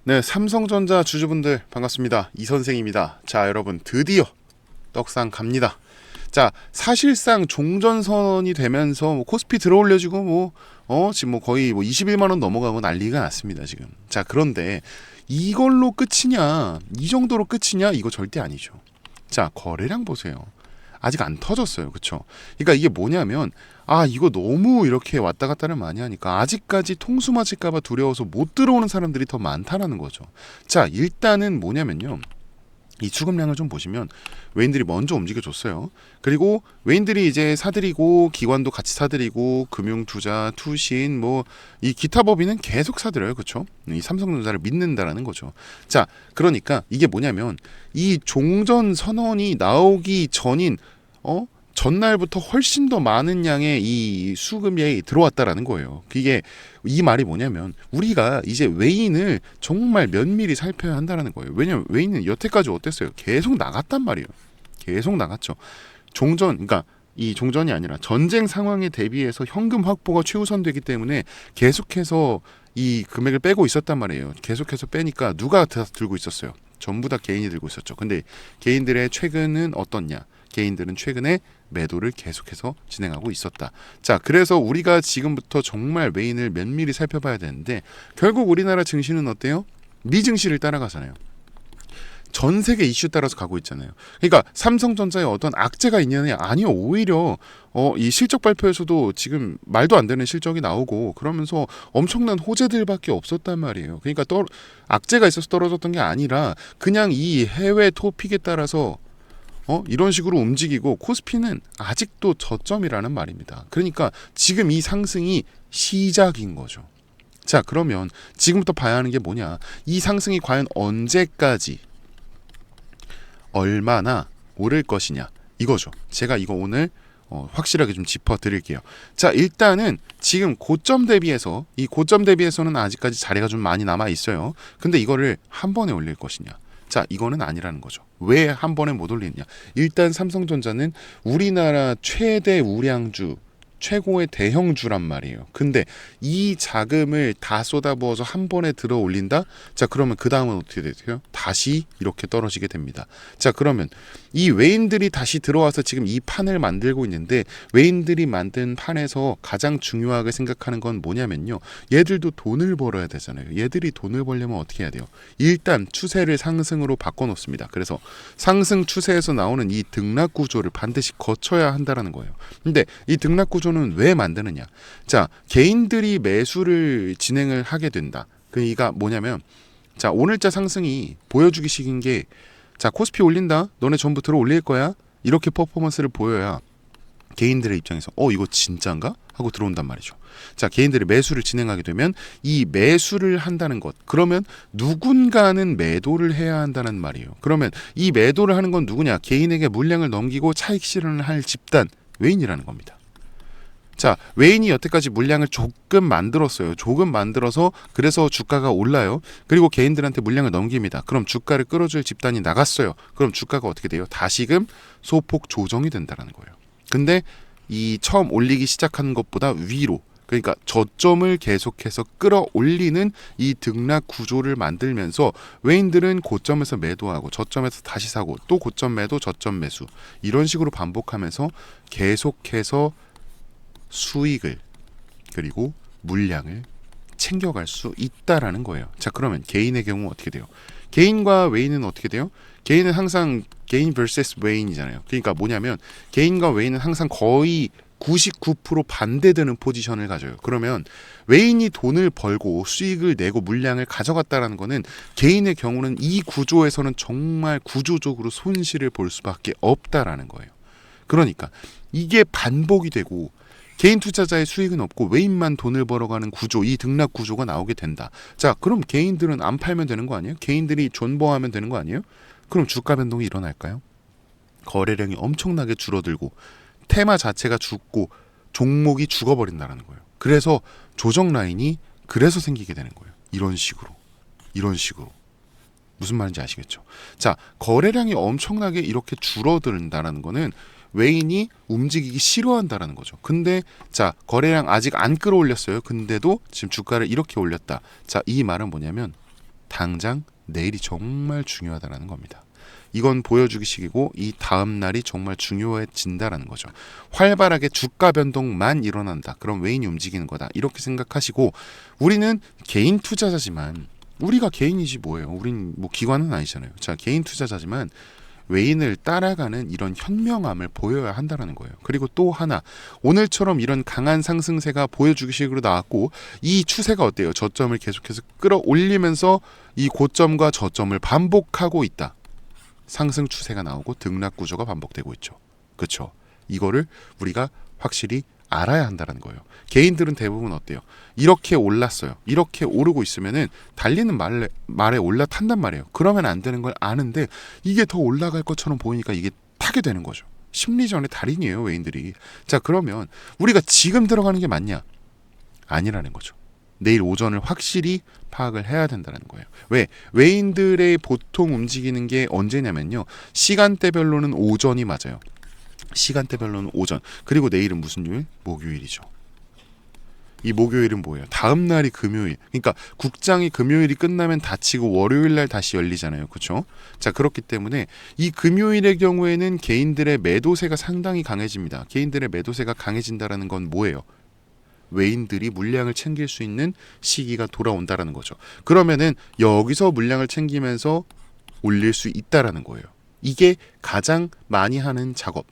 네, 삼성전자 주주분들 반갑습니다. 이 선생입니다. 자, 여러분 드디어 떡상 갑니다. 자, 사실상 종전선이 되면서 코스피 들어올려지고 지금 거의 21만 원 넘어가고 난리가 났습니다, 지금. 자, 그런데 이걸로 끝이냐? 이 정도로 끝이냐? 이거 절대 아니죠. 자, 거래량 보세요. 아직 안 터졌어요. 그쵸? 그러니까 이게 뭐냐면 이거 너무 이렇게 왔다 갔다를 많이 하니까 아직까지 통수 맞을까봐 두려워서 못 들어오는 사람들이 더 많다라는 거죠. 자, 일단은 뭐냐면요. 이 수급량을 좀 보시면 외인들이 먼저 움직여줬어요. 그리고 외인들이 이제 사들이고 기관도 같이 사들이고 금융투자, 투신 이 기타 법인은 계속 사들여요. 그렇죠? 이 삼성전자를 믿는다라는 거죠. 자, 그러니까 이게 뭐냐면 이 종전 선언이 나오기 전인 전날부터 훨씬 더 많은 양의 이 수급량이 들어왔다라는 거예요. 이게 이 말이 뭐냐면 우리가 이제 외인을 정말 면밀히 살펴야 한다라는 거예요. 왜냐면 외인은 여태까지 어땠어요? 계속 나갔단 말이에요. 계속 나갔죠. 그러니까 이 종전이 아니라 전쟁 상황에 대비해서 현금 확보가 최우선되기 때문에 계속해서 이 금액을 빼고 있었단 말이에요. 계속해서 빼니까 누가 다 들고 있었어요? 전부 다 개인이 들고 있었죠. 근데 개인들의 최근은 어떻냐? 개인들은 최근에 매도를 계속해서 진행하고 있었다. 자, 그래서 우리가 지금부터 정말 외인을 면밀히 살펴봐야 되는데 결국 우리나라 증시는 어때요? 미증시를 따라가잖아요. 전 세계 이슈 따라서 가고 있잖아요. 그러니까 삼성전자에 어떤 악재가 있느냐? 아니요. 오히려 이 실적 발표에서도 지금 말도 안 되는 실적이 나오고 그러면서 엄청난 호재들밖에 없었단 말이에요. 그러니까 악재가 있어서 떨어졌던 게 아니라 그냥 이 해외 토픽에 따라서 이런 식으로 움직이고 코스피는 아직도 저점이라는 말입니다. 그러니까 지금 이 상승이 시작인 거죠. 자, 그러면 지금부터 봐야 하는 게 뭐냐? 이 상승이 과연 언제까지 얼마나 오를 것이냐 이거죠. 제가 이거 오늘 확실하게 좀 짚어드릴게요. 자, 일단은 지금 고점 대비해서는 아직까지 자리가 좀 많이 남아 있어요. 근데 이거를 한 번에 올릴 것이냐? 자, 이거는 아니라는 거죠. 왜 한 번에 못 올리느냐? 일단 삼성전자는 우리나라 최대 우량주, 최고의 대형주란 말이에요. 근데 이 자금을 다 쏟아부어서 한 번에 들어 올린다? 자, 그러면 그 다음은 어떻게 되세요? 다시 이렇게 떨어지게 됩니다. 자, 그러면 이 외인들이 다시 들어와서 지금 이 판을 만들고 있는데 외인들이 만든 판에서 가장 중요하게 생각하는 건 뭐냐면요. 얘들도 돈을 벌어야 되잖아요. 얘들이 돈을 벌려면 어떻게 해야 돼요? 일단 추세를 상승으로 바꿔놓습니다. 그래서 상승 추세에서 나오는 이 등락 구조를 반드시 거쳐야 한다라는 거예요. 근데 이 등락 구조는 왜 만드느냐? 자, 개인들이 매수를 진행을 하게 된다. 그러니까 뭐냐면 자, 오늘자 상승이 보여주기식인 게 자, 코스피 올린다. 너네 전부 들어 올릴 거야. 이렇게 퍼포먼스를 보여야 개인들의 입장에서 이거 진짜인가? 하고 들어온단 말이죠. 자, 개인들이 매수를 진행하게 되면 이 매수를 한다는 것. 그러면 누군가는 매도를 해야 한다는 말이에요. 그러면 이 매도를 하는 건 누구냐? 개인에게 물량을 넘기고 차익 실현을 할 집단, 외인이라는 겁니다. 자, 외인이 여태까지 물량을 조금 만들었어요. 조금 만들어서 그래서 주가가 올라요. 그리고 개인들한테 물량을 넘깁니다. 그럼 주가를 끌어줄 집단이 나갔어요. 그럼 주가가 어떻게 돼요? 다시금 소폭 조정이 된다는 거예요. 근데 이 처음 올리기 시작하는 것보다 위로, 그러니까 저점을 계속해서 끌어올리는 이 등락 구조를 만들면서 외인들은 고점에서 매도하고 저점에서 다시 사고 또 고점 매도, 저점 매수 이런 식으로 반복하면서 계속해서 수익을 그리고 물량을 챙겨갈 수 있다라는 거예요. 자, 그러면 개인의 경우 어떻게 돼요? 개인과 외인은 어떻게 돼요? 개인은 항상 개인 vs 외인이잖아요. 그러니까 뭐냐면 개인과 외인은 항상 거의 99% 반대되는 포지션을 가져요. 그러면 외인이 돈을 벌고 수익을 내고 물량을 가져갔다라는 거는 개인의 경우는 이 구조에서는 정말 구조적으로 손실을 볼 수밖에 없다라는 거예요. 그러니까 이게 반복이 되고 개인 투자자의 수익은 없고 외인만 돈을 벌어가는 구조, 이 등락 구조가 나오게 된다. 자, 그럼 개인들은 안 팔면 되는 거 아니에요? 개인들이 존버하면 되는 거 아니에요? 그럼 주가 변동이 일어날까요? 거래량이 엄청나게 줄어들고 테마 자체가 죽고 종목이 죽어버린다는 거예요. 그래서 조정 라인이 그래서 생기게 되는 거예요. 이런 식으로. 무슨 말인지 아시겠죠? 자, 거래량이 엄청나게 이렇게 줄어든다는 거는 외인이 움직이기 싫어한다라는 거죠. 근데 자, 거래량 아직 안 끌어올렸어요. 근데도 지금 주가를 이렇게 올렸다. 자, 이 말은 뭐냐면 당장 내일이 정말 중요하다는 겁니다. 이건 보여주기식이고 이 다음 날이 정말 중요해진다라는 거죠. 활발하게 주가 변동만 일어난다. 그럼 외인이 움직이는 거다. 이렇게 생각하시고 우리는 개인 투자자지만 우리가 개인이지 뭐예요. 우린 뭐 기관은 아니잖아요. 자, 개인 투자자지만 외인을 따라가는 이런 현명함을 보여야 한다는 거예요. 그리고 또 하나 오늘처럼 이런 강한 상승세가 보여주기식으로 나왔고 이 추세가 어때요? 저점을 계속해서 끌어올리면서 이 고점과 저점을 반복하고 있다. 상승 추세가 나오고 등락 구조가 반복되고 있죠. 그렇죠? 이거를 우리가 확실히 알아야 한다는 거예요. 개인들은 대부분 어때요? 이렇게 올랐어요. 이렇게 오르고 있으면은 달리는 말에 올라탄단 말이에요. 그러면 안 되는 걸 아는데 이게 더 올라갈 것처럼 보이니까 이게 타게 되는 거죠. 심리전의 달인이에요, 외인들이. 자, 그러면 우리가 지금 들어가는 게 맞냐? 아니라는 거죠. 내일 오전을 확실히 파악을 해야 된다는 거예요. 왜? 외인들의 보통 움직이는 게 언제냐면요. 시간대별로는 오전이 맞아요. 시간대별로는 오전. 그리고 내일은 무슨 요일? 목요일이죠. 이 목요일은 뭐예요? 다음 날이 금요일. 그러니까 국장이 금요일이 끝나면 닫히고 월요일 날 다시 열리잖아요. 그렇죠? 자, 그렇기 때문에 이 금요일의 경우에는 개인들의 매도세가 상당히 강해집니다. 개인들의 매도세가 강해진다라는 건 뭐예요? 외인들이 물량을 챙길 수 있는 시기가 돌아온다라는 거죠. 그러면은 여기서 물량을 챙기면서 올릴 수 있다라는 거예요. 이게 가장 많이 하는 작업.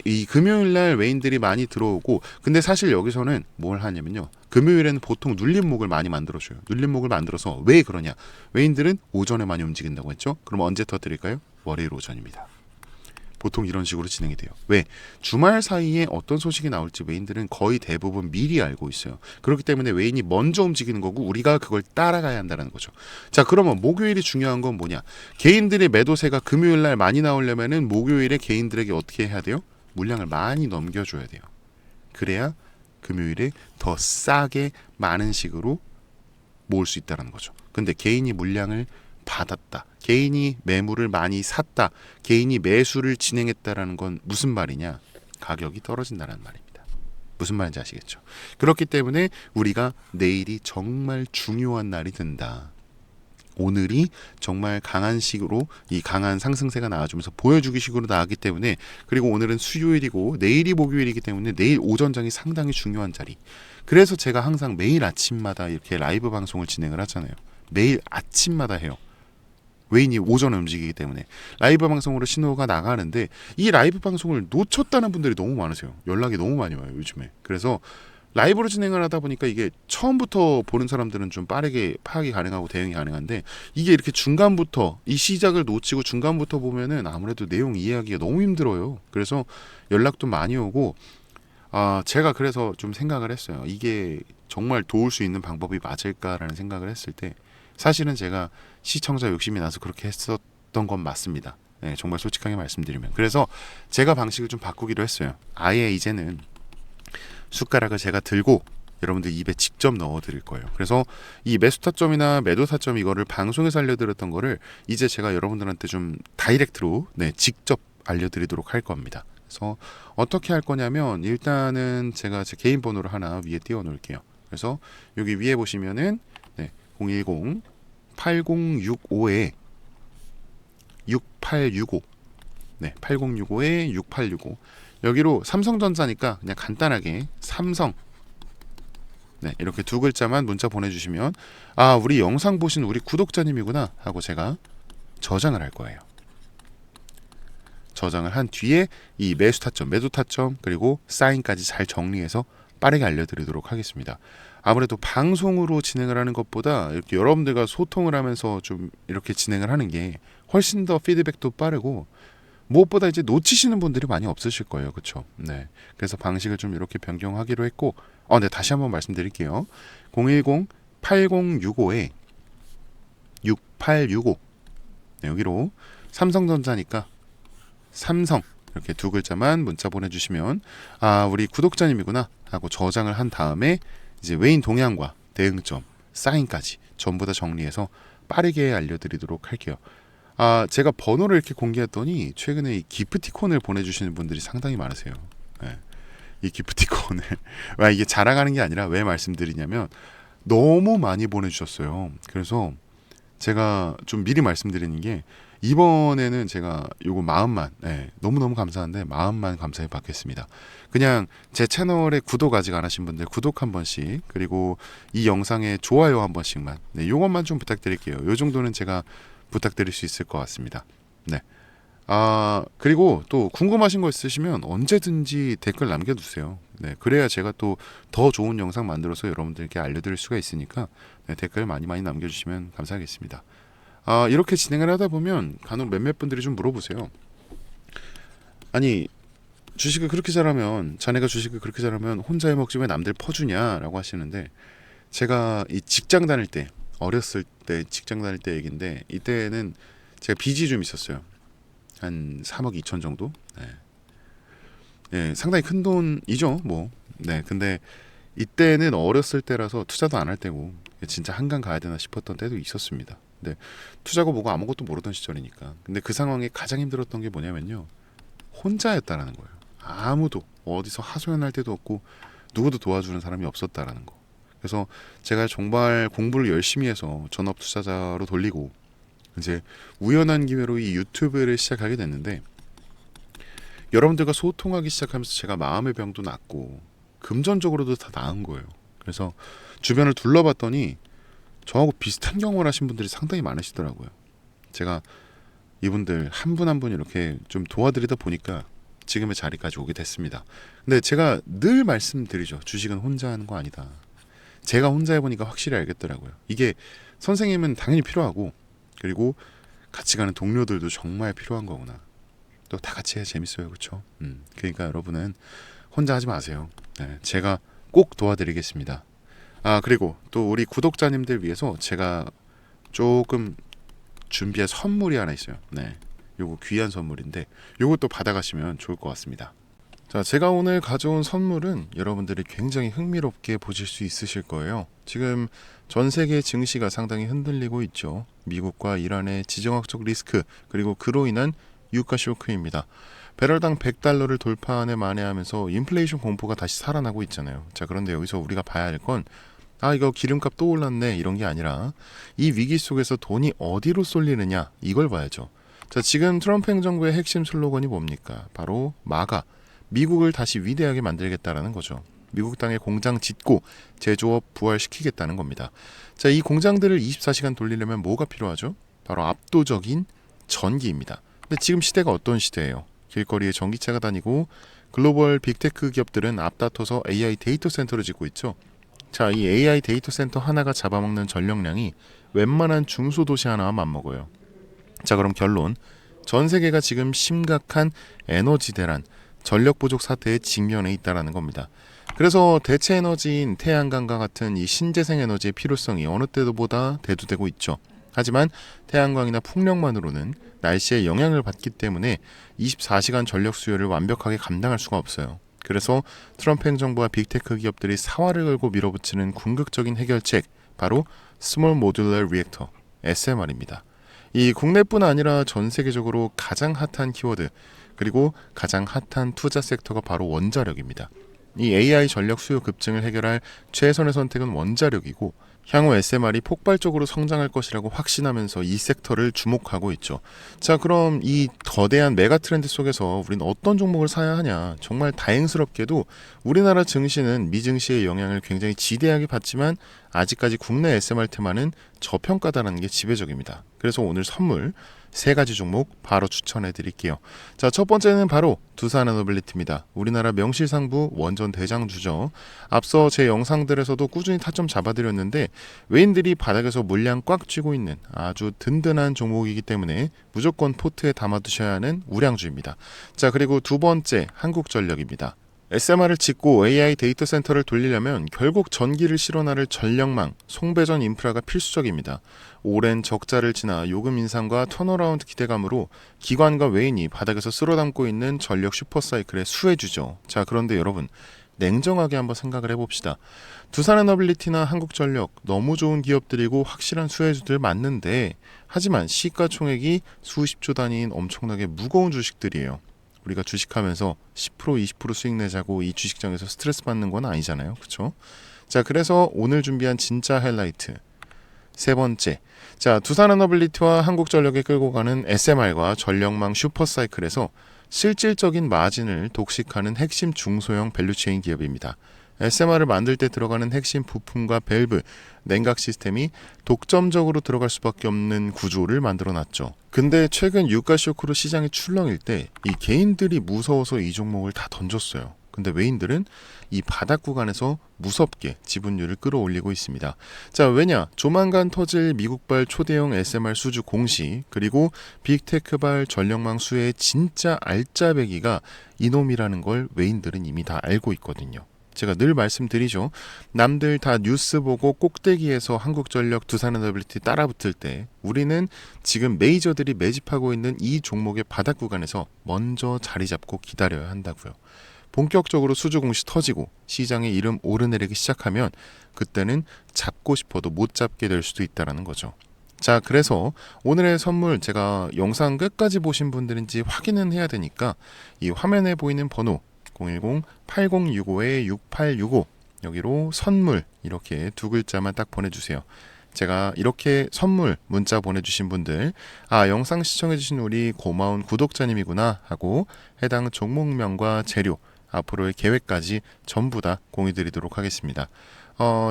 이 금요일 날 외인들이 많이 들어오고 근데 사실 여기서는 뭘 하냐면요. 금요일에는 보통 눌림목을 많이 만들어줘요. 눌림목을 만들어서 왜 그러냐. 외인들은 오전에 많이 움직인다고 했죠. 그럼 언제 터뜨릴까요? 월요일 오전입니다. 보통 이런 식으로 진행이 돼요. 왜? 주말 사이에 어떤 소식이 나올지 외인들은 거의 대부분 미리 알고 있어요. 그렇기 때문에 외인이 먼저 움직이는 거고 우리가 그걸 따라가야 한다는 거죠. 자, 그러면 목요일이 중요한 건 뭐냐? 개인들의 매도세가 금요일 날 많이 나오려면은 목요일에 개인들에게 어떻게 해야 돼요? 물량을 많이 넘겨줘야 돼요. 그래야 금요일에 더 싸게 많은 식으로 모을 수 있다는 거죠. 근데 개인이 물량을 받았다. 개인이 매물을 많이 샀다. 개인이 매수를 진행했다라는 건 무슨 말이냐? 가격이 떨어진다는 말입니다. 무슨 말인지 아시겠죠? 그렇기 때문에 우리가 내일이 정말 중요한 날이 된다. 오늘이 정말 강한 식으로 이 강한 상승세가 나와주면서 보여주기 식으로 나왔기 때문에 그리고 오늘은 수요일이고 내일이 목요일이기 때문에 내일 오전장이 상당히 중요한 자리. 그래서 제가 항상 매일 아침마다 이렇게 라이브 방송을 진행을 하잖아요. 매일 아침마다 해요. 외인이 오전에 움직이기 때문에 라이브 방송으로 신호가 나가는데 이 라이브 방송을 놓쳤다는 분들이 너무 많으세요. 연락이 너무 많이 와요, 요즘에. 그래서 라이브로 진행을 하다 보니까 이게 처음부터 보는 사람들은 좀 빠르게 파악이 가능하고 대응이 가능한데 이게 이렇게 중간부터 이 시작을 놓치고 중간부터 보면은 아무래도 내용 이해하기가 너무 힘들어요. 그래서 연락도 많이 오고 제가 그래서 좀 생각을 했어요. 이게 정말 도울 수 있는 방법이 맞을까라는 생각을 했을 때 사실은 제가 시청자 욕심이 나서 그렇게 했었던 건 맞습니다. 네, 정말 솔직하게 말씀드리면. 그래서 제가 방식을 좀 바꾸기로 했어요. 아예 이제는 숟가락을 제가 들고 여러분들 입에 직접 넣어 드릴 거예요. 그래서 이 매수 타점이나 매도 타점 이거를 방송에서 알려드렸던 거를 이제 제가 여러분들한테 좀 다이렉트로 직접 알려드리도록 할 겁니다. 그래서 어떻게 할 거냐면 일단은 제가 제 개인 번호를 하나 위에 띄워 놓을게요. 그래서 여기 위에 보시면은 010 8065에 6865 8065에 6865 여기로 삼성전자니까 그냥 간단하게 삼성 이렇게 두 글자만 문자 보내주시면 우리 영상 보신 우리 구독자님이구나 하고 제가 저장을 할 거예요. 저장을 한 뒤에 이 매수 타점, 매도 타점 그리고 사인까지 잘 정리해서 빠르게 알려드리도록 하겠습니다. 아무래도 방송으로 진행을 하는 것보다 이렇게 여러분들과 소통을 하면서 좀 이렇게 진행을 하는 게 훨씬 더 피드백도 빠르고 무엇보다 이제 놓치시는 분들이 많이 없으실 거예요. 그렇죠? 네. 그래서 방식을 좀 이렇게 변경하기로 했고 다시 한번 말씀드릴게요. 010-8065에 6865 여기로 삼성전자니까 삼성 이렇게 두 글자만 문자 보내주시면 우리 구독자님이구나 하고 저장을 한 다음에 이제 외인 동향과 대응점, 사인까지 전부 다 정리해서 빠르게 알려드리도록 할게요. 제가 번호를 이렇게 공개했더니 최근에 이 기프티콘을 보내주시는 분들이 상당히 많으세요. 네. 이 기프티콘을 이게 자랑하는 게 아니라 왜 말씀드리냐면 너무 많이 보내주셨어요. 그래서 제가 좀 미리 말씀드리는 게 이번에는 제가 요거 마음만 너무너무 감사한데 마음만 감사히 받겠습니다. 그냥 제 채널에 구독 아직 안 하신 분들 구독 한 번씩 그리고 이 영상에 좋아요 한 번씩만 요것만 좀 부탁드릴게요. 요 정도는 제가 부탁드릴 수 있을 것 같습니다. 네. 그리고 또 궁금하신 거 있으시면 언제든지 댓글 남겨주세요. 네, 그래야 제가 또 더 좋은 영상 만들어서 여러분들께 알려드릴 수가 있으니까 댓글 많이 남겨주시면 감사하겠습니다. 이렇게 진행을 하다 보면 간혹 몇몇 분들이 좀 물어보세요. 아니 주식을 그렇게 잘하면 자네가 주식을 그렇게 잘하면 혼자 해먹지 왜 남들 퍼주냐라고 하시는데 제가 이 직장 다닐 때 어렸을 때 직장 다닐 때 얘긴데 이때는 제가 빚이 좀 있었어요. 한 3억 2천 정도. 상당히 큰 돈이죠. 뭐. 근데 이때는 어렸을 때라서 투자도 안 할 때고 진짜 한강 가야 되나 싶었던 때도 있었습니다. 근데 투자고 뭐고 아무것도 모르던 시절이니까. 근데 그 상황에 가장 힘들었던 게 뭐냐면요. 혼자였다라는 거예요. 아무도 어디서 하소연할 데도 없고 누구도 도와주는 사람이 없었다라는 거. 그래서 제가 정말 공부를 열심히 해서 전업 투자자로 돌리고 이제 우연한 기회로 이 유튜브를 시작하게 됐는데 여러분들과 소통하기 시작하면서 제가 마음의 병도 낫고 금전적으로도 다 나은 거예요. 그래서 주변을 둘러봤더니 저하고 비슷한 경험을 하신 분들이 상당히 많으시더라고요. 제가 이분들 한 분 한 분 이렇게 좀 도와드리다 보니까 지금의 자리까지 오게 됐습니다. 근데 제가 늘 말씀드리죠. 주식은 혼자 하는 거 아니다. 제가 혼자 해보니까 확실히 알겠더라고요. 이게 선생님은 당연히 필요하고 그리고 같이 가는 동료들도 정말 필요한 거구나. 또 다 같이 해야 재밌어요. 그렇죠? 그러니까 여러분은 혼자 하지 마세요. 제가 꼭 도와드리겠습니다. 그리고 또 우리 구독자님들 위해서 제가 조금 준비한 선물이 하나 있어요. 요거 귀한 선물인데 요것도 받아가시면 좋을 것 같습니다. 자, 제가 오늘 가져온 선물은 여러분들이 굉장히 흥미롭게 보실 수 있으실 거예요. 지금 전 세계 증시가 상당히 흔들리고 있죠. 미국과 이란의 지정학적 리스크 그리고 그로 인한 유가 쇼크입니다. 배럴당 100달러를 돌파하네 만회하면서 인플레이션 공포가 다시 살아나고 있잖아요. 자, 그런데 여기서 우리가 봐야 할 건 이거 기름값 또 올랐네 이런 게 아니라 이 위기 속에서 돈이 어디로 쏠리느냐 이걸 봐야죠. 자, 지금 트럼프 행정부의 핵심 슬로건이 뭡니까? 바로 마가 미국을 다시 위대하게 만들겠다라는 거죠. 미국 땅에 공장 짓고 제조업 부활시키겠다는 겁니다. 자, 이 공장들을 24시간 돌리려면 뭐가 필요하죠? 바로 압도적인 전기입니다. 근데 지금 시대가 어떤 시대예요? 길거리에 전기차가 다니고 글로벌 빅테크 기업들은 앞다퉈서 AI 데이터 센터를 짓고 있죠. 자, 이 AI 데이터 센터 하나가 잡아먹는 전력량이 웬만한 중소도시 하나와 맞먹어요. 자, 그럼 결론. 전 세계가 지금 심각한 에너지 대란, 전력 부족 사태에 직면해 있다는 겁니다. 그래서 대체 에너지인 태양광과 같은 이 신재생 에너지의 필요성이 어느 때보다 대두되고 있죠. 하지만 태양광이나 풍력만으로는 날씨에 영향을 받기 때문에 24시간 전력 수요를 완벽하게 감당할 수가 없어요. 그래서 트럼프 행정부와 빅테크 기업들이 사활을 걸고 밀어붙이는 궁극적인 해결책, 바로 스몰 모듈러 리액터, SMR입니다. 이 국내뿐 아니라 전 세계적으로 가장 핫한 키워드, 그리고 가장 핫한 투자 섹터가 바로 원자력입니다. 이 AI 전력 수요 급증을 해결할 최선의 선택은 원자력이고 향후 SMR이 폭발적으로 성장할 것이라고 확신하면서 이 섹터를 주목하고 있죠. 자, 그럼 이 거대한 메가 트렌드 속에서 우리는 어떤 종목을 사야 하냐? 정말 다행스럽게도 우리나라 증시는 미증시의 영향을 굉장히 지대하게 받지만 아직까지 국내 SMR 테마는 저평가다라는 게 지배적입니다. 그래서 오늘 선물 3가지 종목 바로 추천해 드릴게요. 자, 첫 번째는 바로 두산에너빌리티입니다. 우리나라 명실상부 원전 대장주죠. 앞서 제 영상들에서도 꾸준히 타점 잡아드렸는데 외인들이 바닥에서 물량 꽉 쥐고 있는 아주 든든한 종목이기 때문에 무조건 포트에 담아두셔야 하는 우량주입니다. 자, 그리고 두 번째 한국전력입니다. SMR을 짓고 AI 데이터 센터를 돌리려면 결국 전기를 실어나를 전력망, 송배전 인프라가 필수적입니다. 오랜 적자를 지나 요금 인상과 턴어라운드 기대감으로 기관과 외인이 바닥에서 쓸어담고 있는 전력 슈퍼사이클의 수혜주죠. 자, 그런데 여러분 냉정하게 한번 생각을 해봅시다. 두산에너빌리티나 한국전력 너무 좋은 기업들이고 확실한 수혜주들 맞는데 하지만 시가총액이 수십조 단위인 엄청나게 무거운 주식들이에요. 우리가 주식하면서 10% 20% 수익 내자고 이 주식장에서 스트레스 받는 건 아니잖아요. 그렇죠? 자, 그래서 오늘 준비한 진짜 하이라이트 세 번째, 자 두산에너빌리티와 한국전력이 끌고 가는 SMR과 전력망 슈퍼사이클에서 실질적인 마진을 독식하는 핵심 중소형 밸류체인 기업입니다. SMR을 만들 때 들어가는 핵심 부품과 밸브, 냉각 시스템이 독점적으로 들어갈 수밖에 없는 구조를 만들어놨죠. 근데 최근 유가 쇼크로 시장이 출렁일 때 이 개인들이 무서워서 이 종목을 다 던졌어요. 근데 외인들은 이 바닥 구간에서 무섭게 지분율을 끌어올리고 있습니다. 자, 왜냐? 조만간 터질 미국발 초대형 SMR 수주 공시, 그리고 빅테크발 전력망 수의 진짜 알짜배기가 이놈이라는 걸 외인들은 이미 다 알고 있거든요. 제가 늘 말씀드리죠. 남들 다 뉴스 보고 꼭대기에서 한국전력, 두산에너빌리티 따라붙을 때 우리는 지금 메이저들이 매집하고 있는 이 종목의 바닥 구간에서 먼저 자리 잡고 기다려야 한다고요. 본격적으로 수주 공시 터지고 시장에 이름 오르내리기 시작하면 그때는 잡고 싶어도 못 잡게 될 수도 있다는 거죠. 자, 그래서 오늘의 선물 제가 영상 끝까지 보신 분들인지 확인은 해야 되니까 이 화면에 보이는 번호 010-8065-6865 여기로 선물 이렇게 두 글자만 딱 보내주세요. 제가 이렇게 선물 문자 보내주신 분들 영상 시청해주신 우리 고마운 구독자님이구나 하고 해당 종목명과 재료 앞으로의 계획까지 전부 다 공유드리도록 하겠습니다.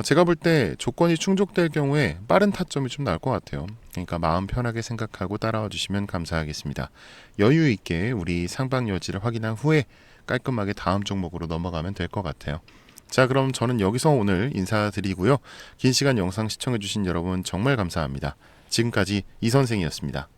제가 볼 때 조건이 충족될 경우에 빠른 타점이 좀 나올 것 같아요. 그러니까 마음 편하게 생각하고 따라와 주시면 감사하겠습니다. 여유 있게 우리 상방 여지를 확인한 후에 깔끔하게 다음 종목으로 넘어가면 될 것 같아요. 자, 그럼 저는 여기서 오늘 인사드리고요. 긴 시간 영상 시청해주신 여러분 정말 감사합니다. 지금까지 이선생이었습니다.